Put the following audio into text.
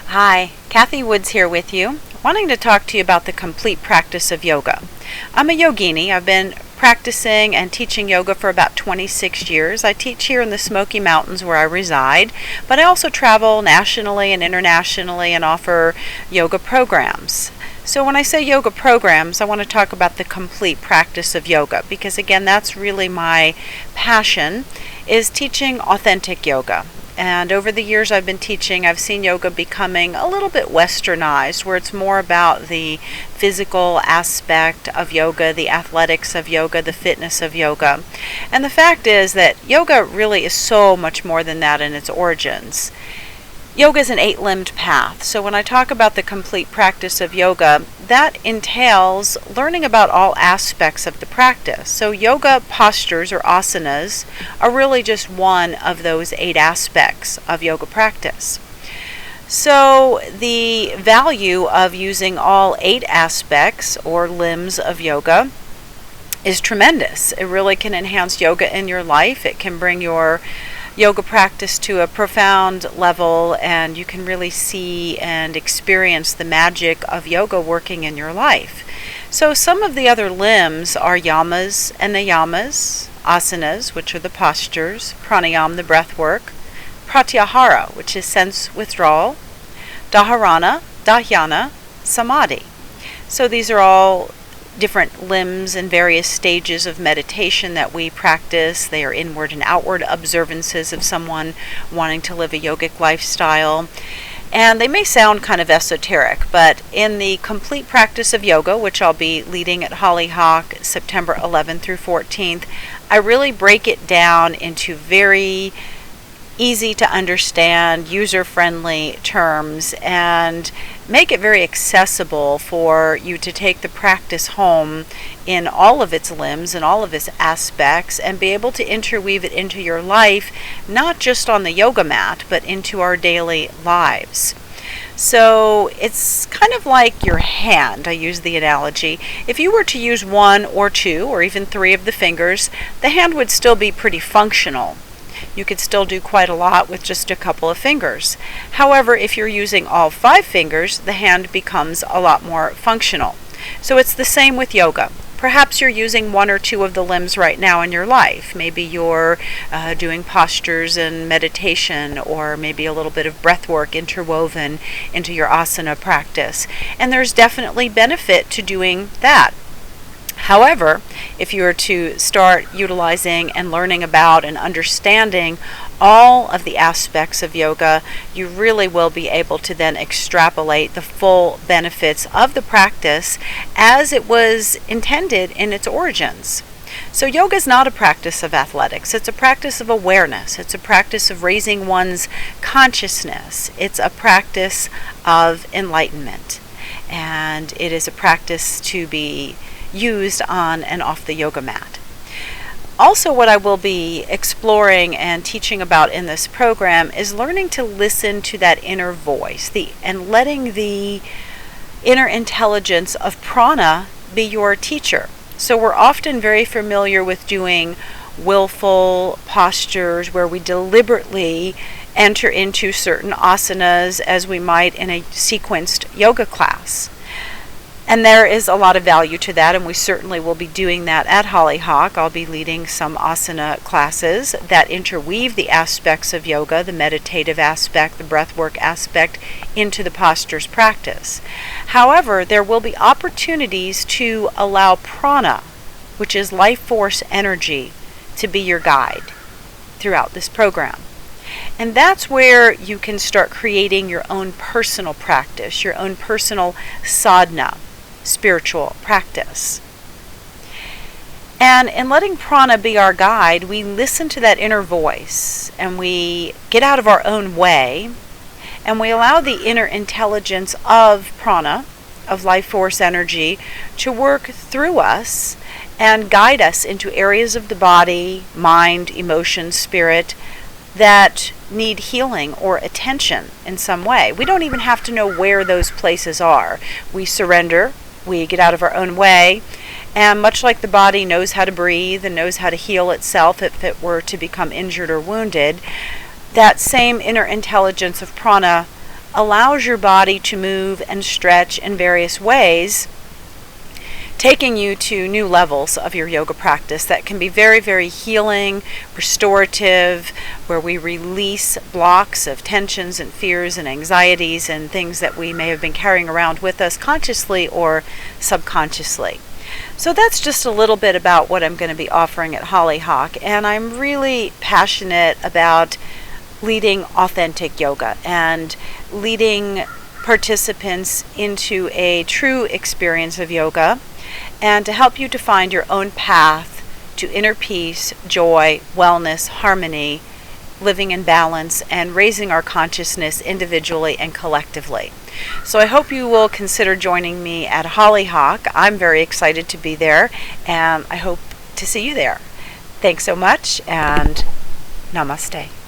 Hi, Kathy Woods here with you, wanting to talk to you about the complete practice of yoga. I'm a yogini. I've been practicing and teaching yoga for about 26 years. I teach here in the Smoky Mountains where I reside, but I also travel nationally and internationally and offer yoga programs. So when I say yoga programs, I want to talk about the complete practice of yoga because again, that's really my passion, is teaching authentic yoga. And over the years I've been teaching, I've seen yoga becoming a little bit westernized, where it's more about the physical aspect of yoga, the athletics of yoga, the fitness of yoga. And the fact is that yoga really is so much more than that in its origins. Yoga is an 8-limbed path. So when I talk about the complete practice of yoga, that entails learning about all aspects of the practice. So yoga postures or asanas are really just one of those 8 aspects of yoga practice. So the value of using all 8 aspects or limbs of yoga is tremendous. It really can enhance yoga in your life. It can bring your yoga practice to a profound level, and you can really see and experience the magic of yoga working in your life. So some of the other limbs are yamas and niyamas, asanas, which are the postures, pranayama, the breath work, pratyahara, which is sense withdrawal, dharana, dhyana, samadhi. So these are all different limbs and various stages of meditation that we practice. They are inward and outward observances of someone wanting to live a yogic lifestyle. And they may sound kind of esoteric, but in the complete practice of yoga, which I'll be leading at Hollyhock September 11th through 14th, I really break it down into very easy to understand, user-friendly terms and make it very accessible for you to take the practice home in all of its limbs and all of its aspects and be able to interweave it into your life, not just on the yoga mat, but into our daily lives. So it's kind of like your hand, I use the analogy. If you were to use 1 or 2 or even 3 of the fingers, the hand would still be pretty functional. You could still do quite a lot with just a couple of fingers. However, if you're using all 5 fingers, the hand becomes a lot more functional. So it's the same with yoga. Perhaps you're using 1 or 2 of the limbs right now in your life. Maybe you're doing postures and meditation, or maybe a little bit of breath work interwoven into your asana practice. And there's definitely benefit to doing that. However, if you were to start utilizing and learning about and understanding all of the aspects of yoga, you really will be able to then extrapolate the full benefits of the practice as it was intended in its origins. So yoga is not a practice of athletics. It's a practice of awareness. It's a practice of raising one's consciousness. It's a practice of enlightenment. And it is a practice to be used on and off the yoga mat. Also, what I will be exploring and teaching about in this program is learning to listen to that inner voice and letting the inner intelligence of prana be your teacher. So we're often very familiar with doing willful postures where we deliberately enter into certain asanas as we might in a sequenced yoga class. And there is a lot of value to that, and we certainly will be doing that at Hollyhock. I'll be leading some asana classes that interweave the aspects of yoga, the meditative aspect, the breathwork aspect, into the postures practice. However, there will be opportunities to allow prana, which is life force energy, to be your guide throughout this program. And that's where you can start creating your own personal practice, your own personal sadhana, spiritual practice. And in letting prana be our guide, we listen to that inner voice and we get out of our own way and we allow the inner intelligence of prana, of life force energy, to work through us and guide us into areas of the body, mind, emotion, spirit that need healing or attention in some way. We don't even have to know where those places are. We surrender, we get out of our own way, and much like the body knows how to breathe and knows how to heal itself if it were to become injured or wounded, that same inner intelligence of prana allows your body to move and stretch in various ways, taking you to new levels of your yoga practice that can be very, very healing, restorative, where we release blocks of tensions and fears and anxieties and things that we may have been carrying around with us consciously or subconsciously. So that's just a little bit about what I'm going to be offering at Hollyhock, and I'm really passionate about leading authentic yoga and leading participants into a true experience of yoga, and to help you to find your own path to inner peace, joy, wellness, harmony, living in balance, and raising our consciousness individually and collectively. So I hope you will consider joining me at Hollyhock. I'm very excited to be there, and I hope to see you there. Thanks so much, and namaste.